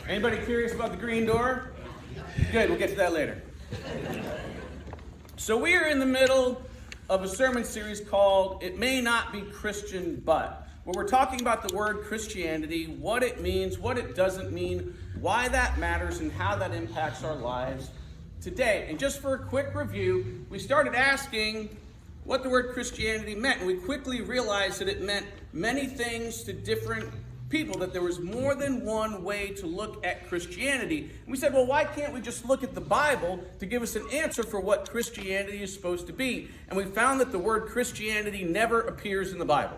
Anybody curious about the green door? Good, we'll get to that later. So we are in the middle of a sermon series called It May Not Be Christian But, where we're talking about the word Christianity, what it means, what it doesn't mean, why that matters, and how that impacts our lives today. And just for a quick review, we started asking what the word Christianity meant, and we quickly realized that it meant many things to different people, that there was more than one way to look at Christianity. And we said, well, why can't we just look at the Bible to give us an answer for what Christianity is supposed to be? And we found that the word Christianity never appears in the Bible.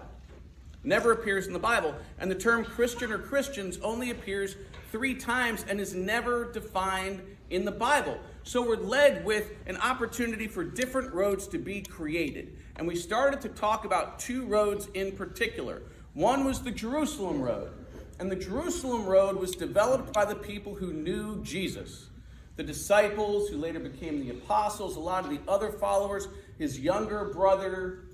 Never appears in the Bible. And the term Christian or Christians only appears 3 times and is never defined in the Bible. So we're led with an opportunity for different roads to be created. And we started to talk about 2 roads in particular. One was the Jerusalem Road. And the Jerusalem Road was developed by the people who knew Jesus. The disciples, who later became the apostles, a lot of the other followers, his younger brother,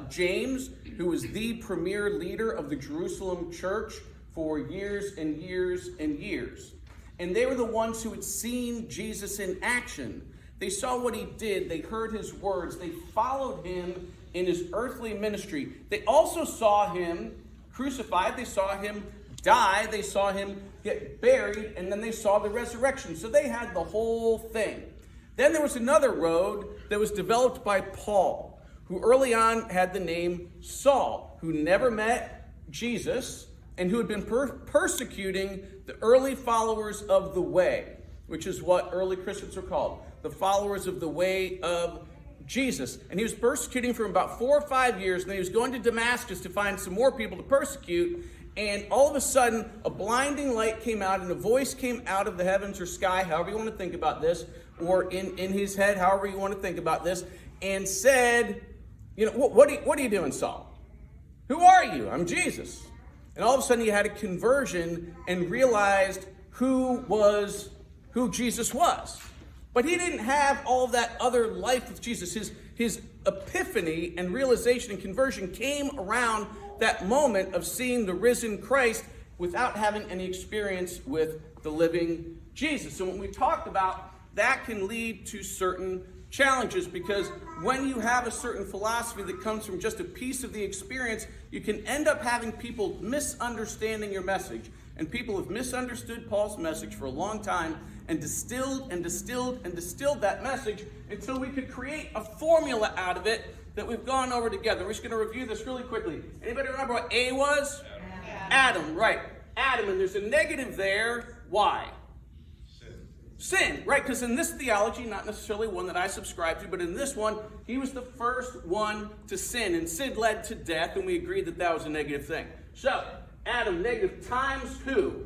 James, who was the premier leader of the Jerusalem church for years and years and years. And they were the ones who had seen Jesus in action. They saw what he did. They heard his words. They followed him in his earthly ministry. They also saw him crucified. They saw him die. They saw him get buried. And then they saw the resurrection. So they had the whole thing. Then there was another road that was developed by Paul, who early on had the name Saul, who never met Jesus and who had been persecuting the early followers of the way, which is what early Christians were called, the followers of the way of Jesus. And he was persecuting for about 4 or 5 years, and then he was going to Damascus to find some more people to persecute. And all of a sudden, a blinding light came out, and a voice came out of the heavens or sky, however you want to think about this, or in his head, however you want to think about this, and said, what are you doing, Saul? Who are you? I'm Jesus. And all of a sudden, he had a conversion and realized who Jesus was. But he didn't have all that other life with Jesus. His epiphany and realization and conversion came around that moment of seeing the risen Christ without having any experience with the living Jesus. So when we talked about that can lead to certain challenges, because when you have a certain philosophy that comes from just a piece of the experience, you can end up having people misunderstanding your message. And people have misunderstood Paul's message for a long time and distilled that message until we could create a formula out of it that we've gone over together. We're just going to review this really quickly. Anybody remember what A was? Adam, right. Adam, and there's a negative there. Why? Sin, right? Because in this theology, not necessarily one that I subscribe to, but in this one, he was the first one to sin, and sin led to death, and we agreed that that was a negative thing. So, Adam, negative times who?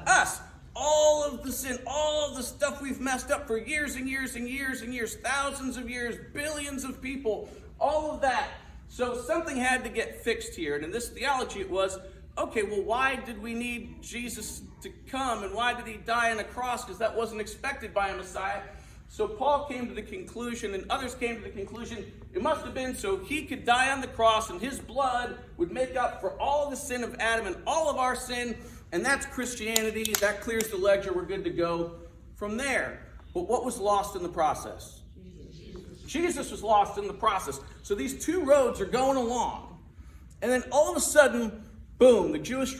Us. All of the sin, all of the stuff we've messed up for years and years and years and years, thousands of years, billions of people, all of that. So something had to get fixed here. And in this theology it was, okay, well, why did we need Jesus to come? And why did he die on a cross? Because that wasn't expected by a Messiah. So Paul came to the conclusion, and others came to the conclusion, it must have been so he could die on the cross and his blood would make up for all the sin of Adam and all of our sin. And that's Christianity. That clears the ledger. We're good to go from there. But what was lost in the process? Jesus was lost in the process. So these 2 roads are going along. And then all of a sudden, boom, the Jewish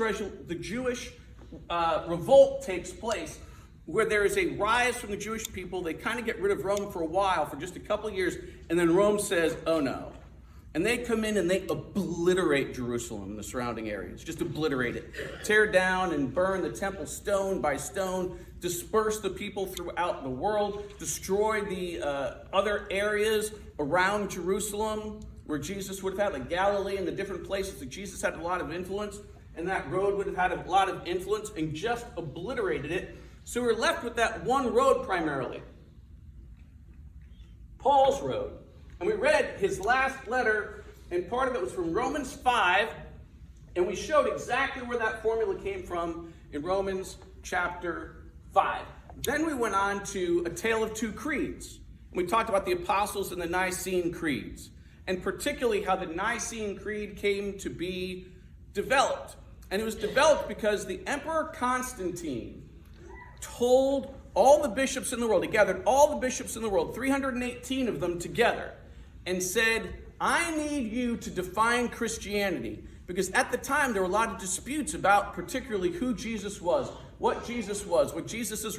revolt takes place, where there is a rise from the Jewish people. They kind of get rid of Rome for a while, for just a couple of years. And then Rome says, oh no. And they come in and they obliterate Jerusalem and the surrounding areas. Just obliterate it. Tear down and burn the temple stone by stone. Disperse the people throughout the world. Destroy the other areas around Jerusalem where Jesus would have had, like Galilee and the different places that Jesus had a lot of influence. And that road would have had a lot of influence, and just obliterated it. So we're left with that one road primarily. Paul's road. And we read his last letter, and part of it was from Romans 5, and we showed exactly where that formula came from in Romans chapter 5. Then we went on to a tale of 2 creeds. And we talked about the Apostles and the Nicene creeds, and particularly how the Nicene Creed came to be developed. And it was developed because the Emperor Constantine told all the bishops in the world, he gathered all the bishops in the world, 318 of them together, and said, I need you to define Christianity. Because at the time, there were a lot of disputes about particularly who Jesus was, what Jesus'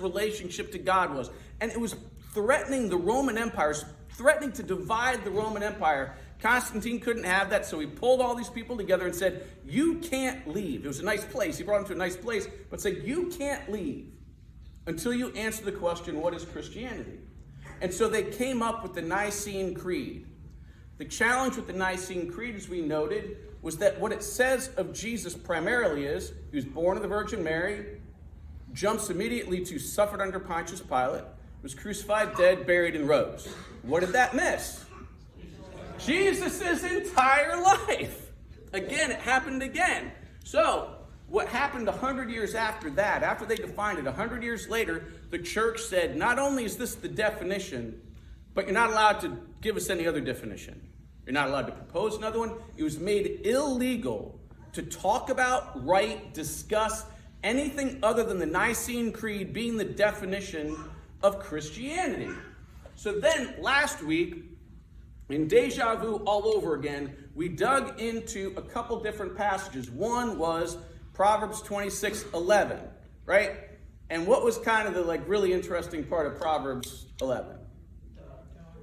relationship to God was. And it was threatening the Roman Empire, threatening to divide the Roman Empire. Constantine couldn't have that, so he pulled all these people together and said, you can't leave. It was a nice place. He brought them to a nice place, but said, you can't leave until you answer the question, what is Christianity? And so they came up with the Nicene Creed. The challenge with the Nicene Creed, as we noted, was that what it says of Jesus primarily is, he was born of the Virgin Mary, jumps immediately to suffered under Pontius Pilate, was crucified, dead, buried, and rose. What did that miss? Jesus' entire life. Again, it happened again. So, what happened 100 years after that, after they defined it, 100 years later, the church said, not only is this the definition, but you're not allowed to give us any other definition. You're not allowed to propose another one. It was made illegal to talk about, write, discuss anything other than the Nicene Creed being the definition of Christianity. So then, last week, in Deja Vu all over again, we dug into a couple different passages. One was Proverbs 26:11, right? And what was kind of the really interesting part of Proverbs 11?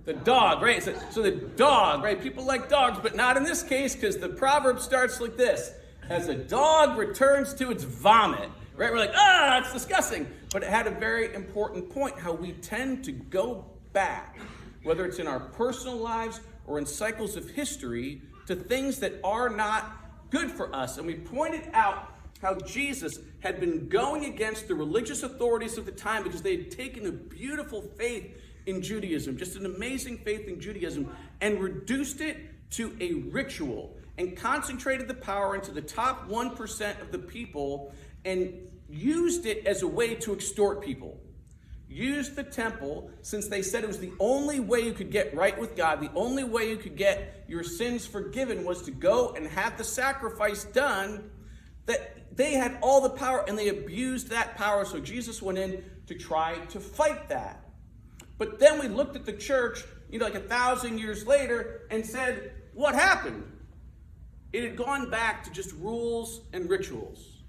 The dog, right? So the dog, right? People like dogs, but not in this case, because the proverb starts like this. As a dog returns to its vomit, right? We're like, it's disgusting. But it had a very important point, how we tend to go back, whether it's in our personal lives or in cycles of history, to things that are not good for us. And we pointed out how Jesus had been going against the religious authorities of the time because they had taken a beautiful faith in Judaism, just an amazing faith in Judaism, and reduced it to a ritual and concentrated the power into the top 1% of the people and used it as a way to extort people. Used the temple, since they said it was the only way you could get right with God, the only way you could get your sins forgiven was to go and have the sacrifice done, that they had all the power and they abused that power. So Jesus went in to try to fight that. But then we looked at the church, 1,000 years later and said, what happened? It had gone back to just rules and rituals.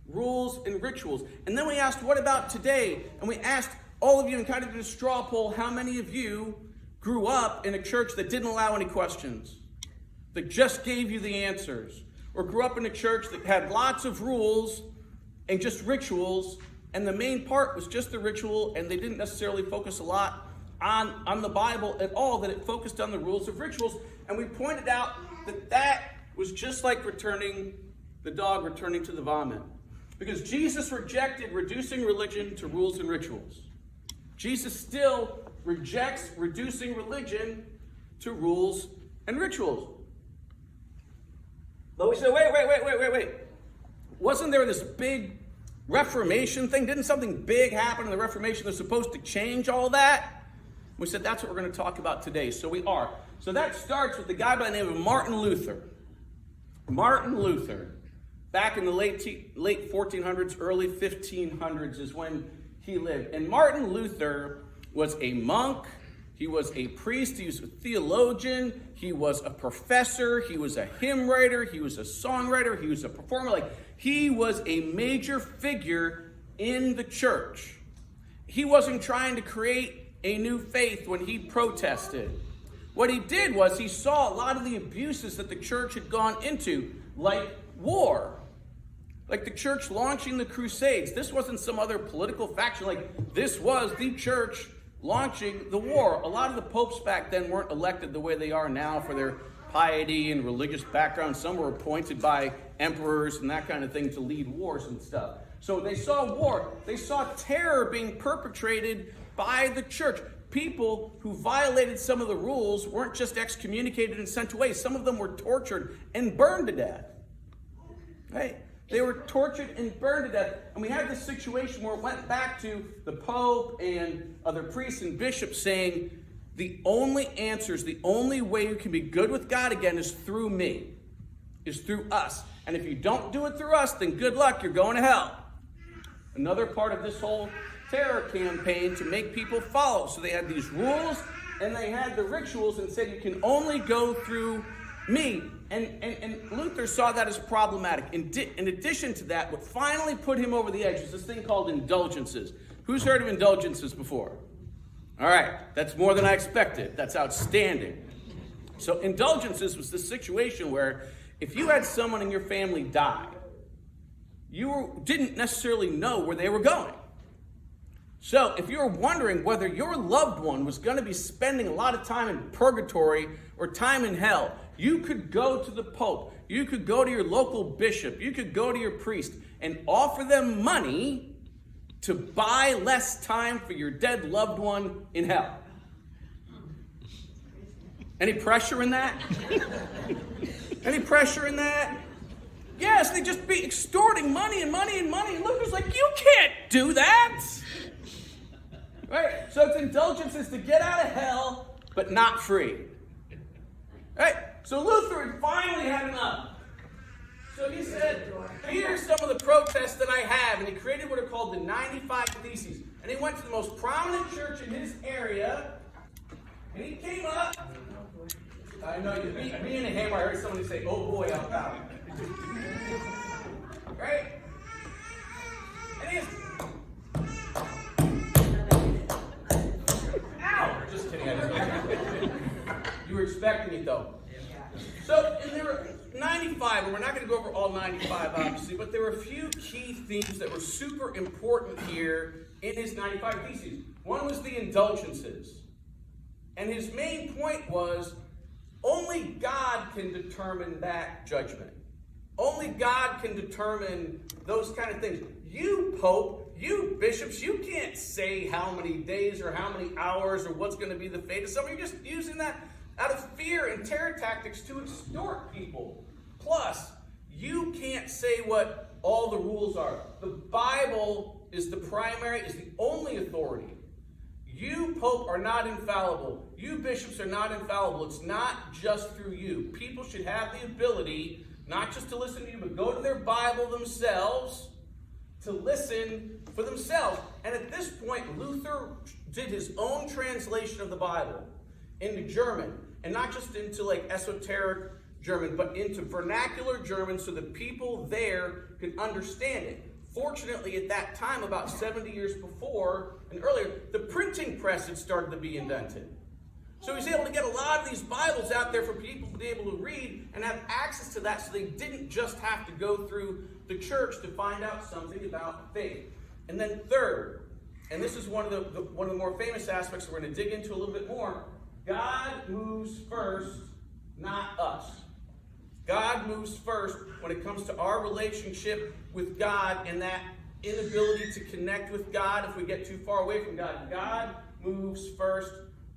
Rules and rituals. And then we asked, what about today? And we asked all of you, and kind of did a straw poll, how many of you grew up in a church that didn't allow any questions, that just gave you the answers, or grew up in a church that had lots of rules and just rituals, and the main part was just the ritual, and they didn't necessarily focus a lot on the Bible at all, that it focused on the rules of rituals. And we pointed out that that was just like the dog returning to the vomit. Because Jesus rejected reducing religion to rules and rituals. Jesus still rejects reducing religion to rules and rituals. But we said, wait. Wasn't there this big Reformation thing? Didn't something big happen in the Reformation that's supposed to change all that? We said that's what we're going to talk about today. So we are. So that starts with the guy by the name of Martin Luther. Martin Luther, back in the late 1400s, early 1500s is when he lived. And Martin Luther was a monk. He was a priest. He was a theologian. He was a professor. He was a hymn writer. He was a songwriter. He was a performer. He was a major figure in the church. He wasn't trying to create a new faith when he protested. What he did was he saw a lot of the abuses that the church had gone into, like war. Like the church launching the Crusades. This wasn't some other political faction. This was the church launching the war. A lot of the popes back then weren't elected the way they are now for their piety and religious background. Some were appointed by emperors and that kind of thing to lead wars and stuff. So they saw war. They saw terror being perpetrated by the church. People who violated some of the rules weren't just excommunicated and sent away. Some of them were tortured and burned to death. Right? They were tortured and burned to death. And we had this situation where it went back to the Pope and other priests and bishops saying, the only answers, the only way you can be good with God again is through me, is through us. And if you don't do it through us, then good luck, you're going to hell. Another part of this whole terror campaign to make people follow. So they had these rules and they had the rituals and said you can only go through me. And Luther saw that as problematic. In addition to that, what finally put him over the edge was this thing called indulgences. Who's heard of indulgences before? All right, that's more than I expected. That's outstanding. So indulgences was this situation where if you had someone in your family die, you didn't necessarily know where they were going. So if you were wondering whether your loved one was going to be spending a lot of time in purgatory or time in hell, you could go to the Pope, you could go to your local bishop, you could go to your priest and offer them money to buy less time for your dead loved one in hell. Any pressure in that? Any pressure in that? Yes, they'd just be extorting money and money and money. And Luther's like, you can't do that. Right? So it's indulgences to get out of hell, but not free. Right? So Luther had finally had enough. So he said, here's some of the protests that I have. And he created what are called the 95 Theses. And he went to the most prominent church in his area. And he came up. I know, me and a hammer, I heard somebody say, oh boy, out loud. Right? And he's... Ow! Just kidding. You were expecting it, though. So, and there were 95, and we're not going to go over all 95, obviously, but there were a few key themes that were super important here in his 95 Theses. One was the indulgences. And his main point was, only God can determine that judgment. Only God can determine those kind of things. You, Pope, you, bishops, you can't say how many days or how many hours or what's going to be the fate of someone. You're just using that out of fear and terror tactics to extort people. Plus, you can't say what all the rules are. The Bible is the only authority. You, Pope, are not infallible. You, bishops, are not infallible. It's not just through you. People should have the ability not just to listen to you, but go to their Bible themselves to listen for themselves. And at this point, Luther did his own translation of the Bible into German. And not just into like esoteric German, but into vernacular German so that people there could understand it. Fortunately, at that time, about 70 years before and earlier, the printing press had started to be invented. So he was able to get a lot of these Bibles out there for people to be able to read and have access to that so they didn't just have to go through the church to find out something about faith. And then third, and this is one of the more famous aspects we're going to dig into a little bit more, God moves first, not us. God moves first when it comes to our relationship with God and that inability to connect with God if we get too far away from God. God moves first,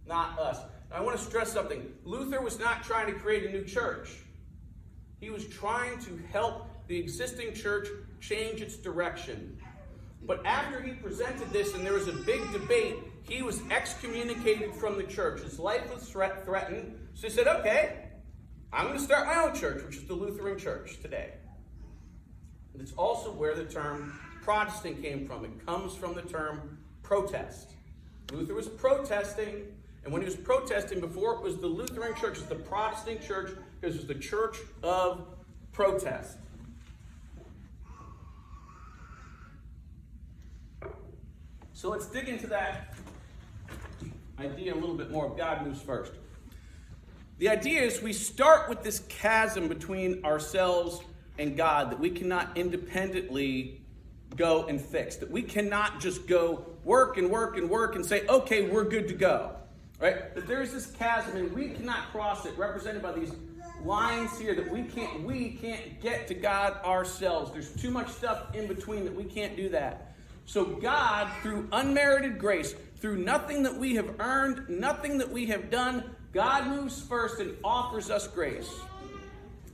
not us. Now, I want to stress something. Luther was not trying to create a new church. He was trying to help the existing church change its direction. But after he presented this and there was a big debate, he was excommunicated from the church. His life was threatened. So he said, okay, I'm going to start my own church, which is the Lutheran Church today. And it's also where the term Protestant came from. It comes from the term protest. Luther was protesting, and when he was protesting, before it was the Lutheran Church, it was the Protestant Church, because it was the church of protest. So let's dig into that idea a little bit more of God moves first. The idea is we start with this chasm between ourselves and God that we cannot independently go and fix. That we cannot just go work and work and work and say, okay, we're good to go. Right? That there is this chasm and we cannot cross it, represented by these lines here, that we can't get to God ourselves. There's too much stuff in between that we can't do that. So God, through unmerited grace, through nothing that we have earned, nothing that we have done, God moves first and offers us grace.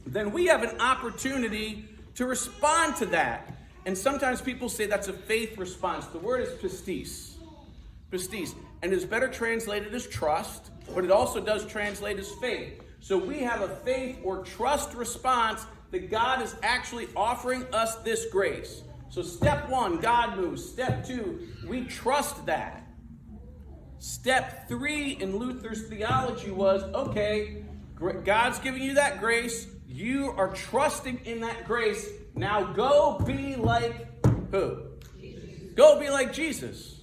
Then we have an opportunity to respond to that. And sometimes people say that's a faith response. The word is pistis. Pistis. And it's better translated as trust, but it also does translate as faith. So we have a faith or trust response that God is actually offering us this grace. So step one, God moves. Step two, we trust that. Step three in Luther's theology was, okay, God's giving you that grace. You are trusting in that grace. Now go be like who? Jesus. Go be like Jesus.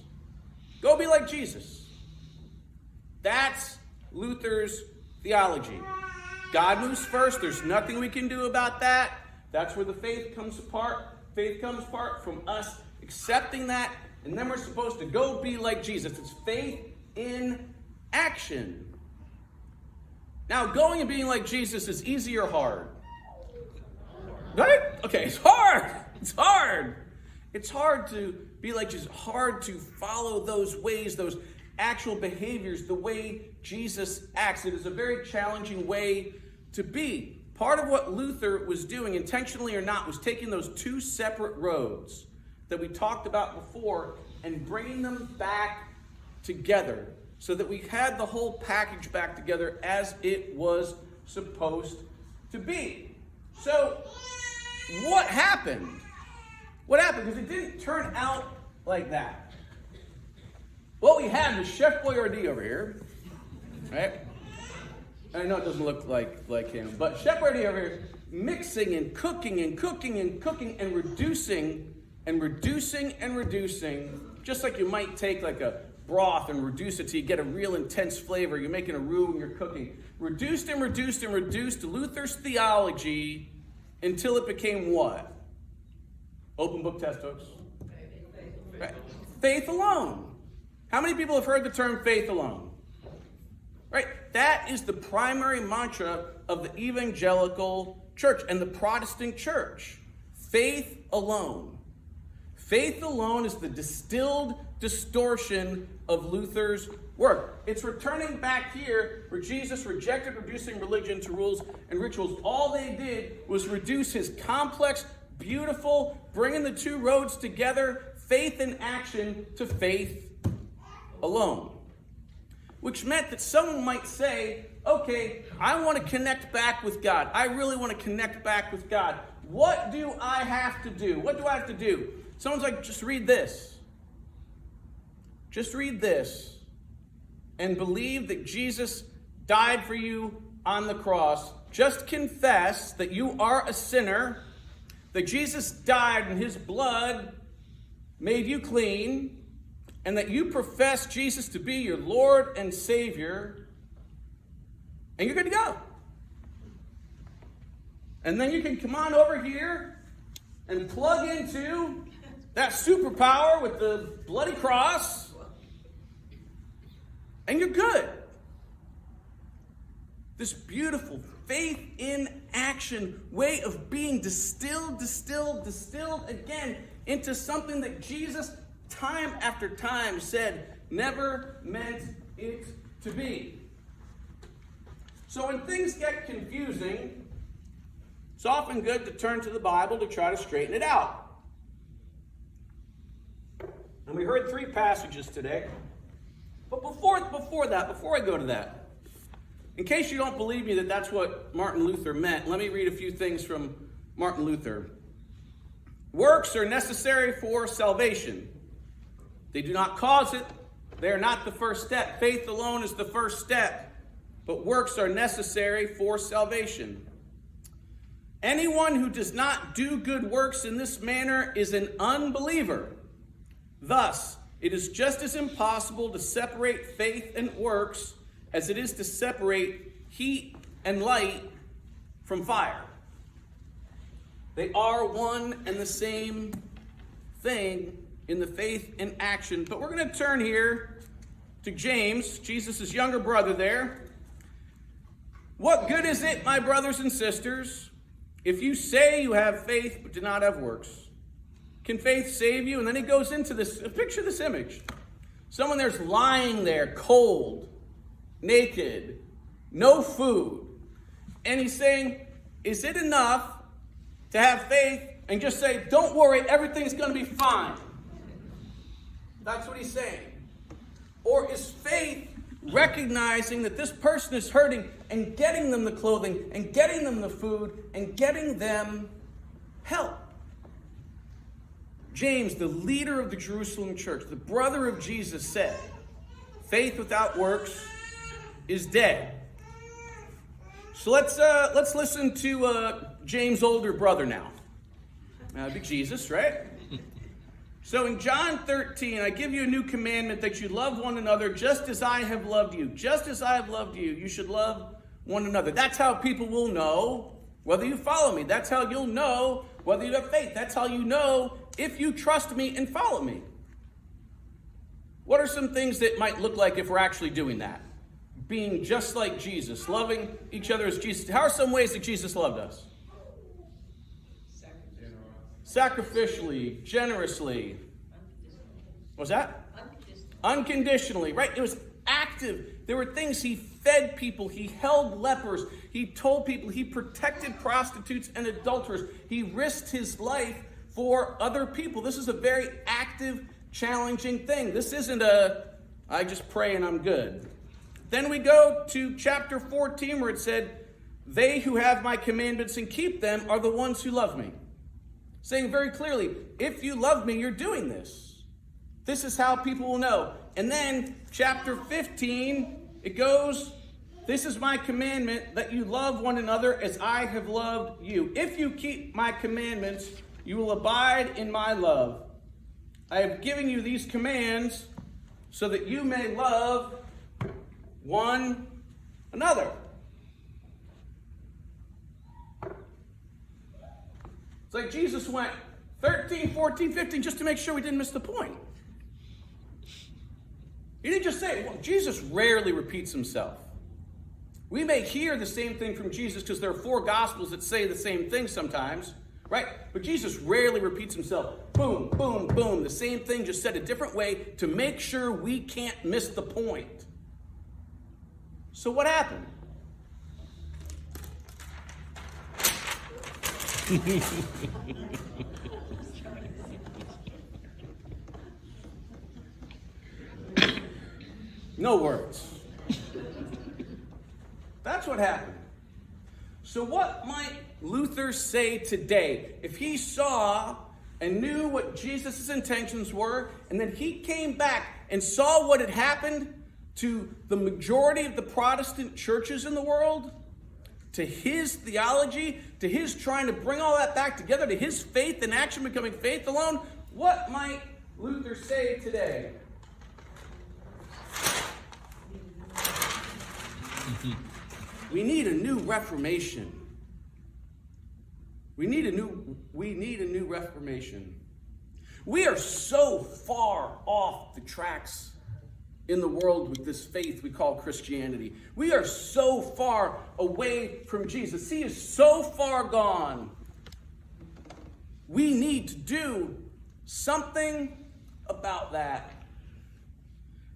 Go be like Jesus. That's Luther's theology. God moves first. There's nothing we can do about that. That's where the faith comes apart. Faith comes apart from us accepting that, and then we're supposed to go be like Jesus. It's faith in action. Now, going and being like Jesus is easy or hard? Right? Okay, it's hard. It's hard. It's hard to be like Jesus. Hard to follow those ways, those actual behaviors, the way Jesus acts. It is a very challenging way to be. Part of what Luther was doing, intentionally or not, was taking those two separate roads that we talked about before and bringing them back together so that we had the whole package back together as it was supposed to be. So, what happened? What happened? Because it didn't turn out like that. What we had was Chef Boyardee over here, right? I know it doesn't look like him, but Chef Boyardee over here mixing and cooking and cooking and cooking and reducing and reducing and reducing, just like you might take like a broth and reduce it till you get a real intense flavor. You're making a roux when you're cooking. Reduced and reduced and reduced Luther's theology until it became what? Open book textbooks. Right. Faith alone. How many people have heard the term faith alone? Right? That is the primary mantra of the evangelical church and the Protestant church. Faith alone. Faith alone is the distilled distortion of Luther's work. It's returning back here where Jesus rejected reducing religion to rules and rituals. All they did was reduce his complex, beautiful, bringing the two roads together, faith in action, to faith alone. Which meant that someone might say, okay, I want to connect back with God. I really want to connect back with God. What do I have to do? What do I have to do? Someone's like, just read this. Just read this and believe that Jesus died for you on the cross. Just confess that you are a sinner, that Jesus died and his blood made you clean, and that you profess Jesus to be your Lord and Savior, and you're good to go. And then you can come on over here and plug into that superpower with the bloody cross, and you're good. This beautiful faith in action way of being distilled again into something that Jesus time after time said never meant it to be. So when things get confusing, it's often good to turn to the Bible to try to straighten it out. And we heard 3 passages today. But before I go to that, in case you don't believe me that that's what Martin Luther meant, let me read a few things from Martin Luther. Works are necessary for salvation. They do not cause it. They are not the first step. Faith alone is the first step. But works are necessary for salvation. Anyone who does not do good works in this manner is an unbeliever. Thus, it is just as impossible to separate faith and works as it is to separate heat and light from fire. They are one and the same thing in the faith and action. But we're going to turn here to James, Jesus' younger brother there. What good is it, my brothers and sisters, if you say you have faith but do not have works? Can faith save you? And then he goes into this, picture this image. Someone there's lying there, cold, naked, no food. And he's saying, is it enough to have faith and just say, don't worry, everything's going to be fine? That's what he's saying. Or is faith recognizing that this person is hurting and getting them the clothing and getting them the food and getting them help? James, the leader of the Jerusalem church, the brother of Jesus, said, faith without works is dead. So let's listen to James' older brother now. That'd be Jesus, right? So in John 13, I give you a new commandment that you love one another just as I have loved you. Just as I have loved you, you should love one another. That's how people will know whether you follow me. That's how you'll know whether you have faith. That's how you know if you trust me and follow me. What are some things that might look like if we're actually doing that? Being just like Jesus, loving each other as Jesus. How are some ways that Jesus loved us? Sacrificially, generously. What was that? Unconditionally, right? It was active. There were things. He fed people. He held lepers. He told people. He protected prostitutes and adulterers. He risked his life for other people. This is a very active, challenging thing. This isn't I just pray and I'm good. Then we go to chapter 14 where it said, they who have my commandments and keep them are the ones who love me. Saying very clearly, if you love me, you're doing this. This is how people will know. And then chapter 15, it goes, this is my commandment, that you love one another as I have loved you. If you keep my commandments, you will abide in my love. I have given you these commands so that you may love one another. It's like Jesus went 13, 14, 15 just to make sure we didn't miss the point. He didn't just say it. Well, Jesus rarely repeats himself. We may hear the same thing from Jesus because there are 4 gospels that say the same thing sometimes, right? But Jesus rarely repeats himself. Boom, boom, boom. The same thing just said a different way to make sure we can't miss the point. So what happened? No words. That's what happened. So what might Luther say today if he saw and knew what Jesus' intentions were, and then he came back and saw what had happened to the majority of the Protestant churches in the world? To his theology, to his trying to bring all that back together, to his faith in action becoming faith alone, what might Luther say today? We need a new Reformation. We need a new Reformation. We are so far off the tracks in the world with this faith we call Christianity. We are so far away from Jesus. He is so far gone. We need to do something about that.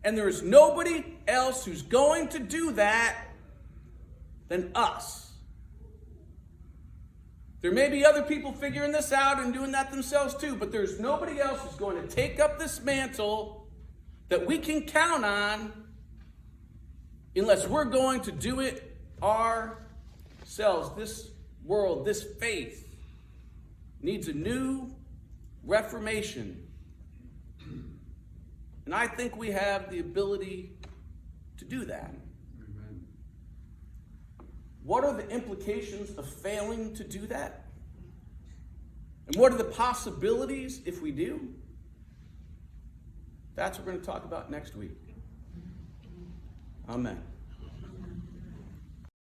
And there is nobody else who's going to do that than us. There may be other people figuring this out and doing that themselves too, but there's nobody else who's going to take up this mantle that we can count on unless we're going to do it ourselves. This world, this faith needs a new Reformation. And I think we have the ability to do that. Amen. What are the implications of failing to do that? And what are the possibilities if we do? That's what we're going to talk about next week. Amen.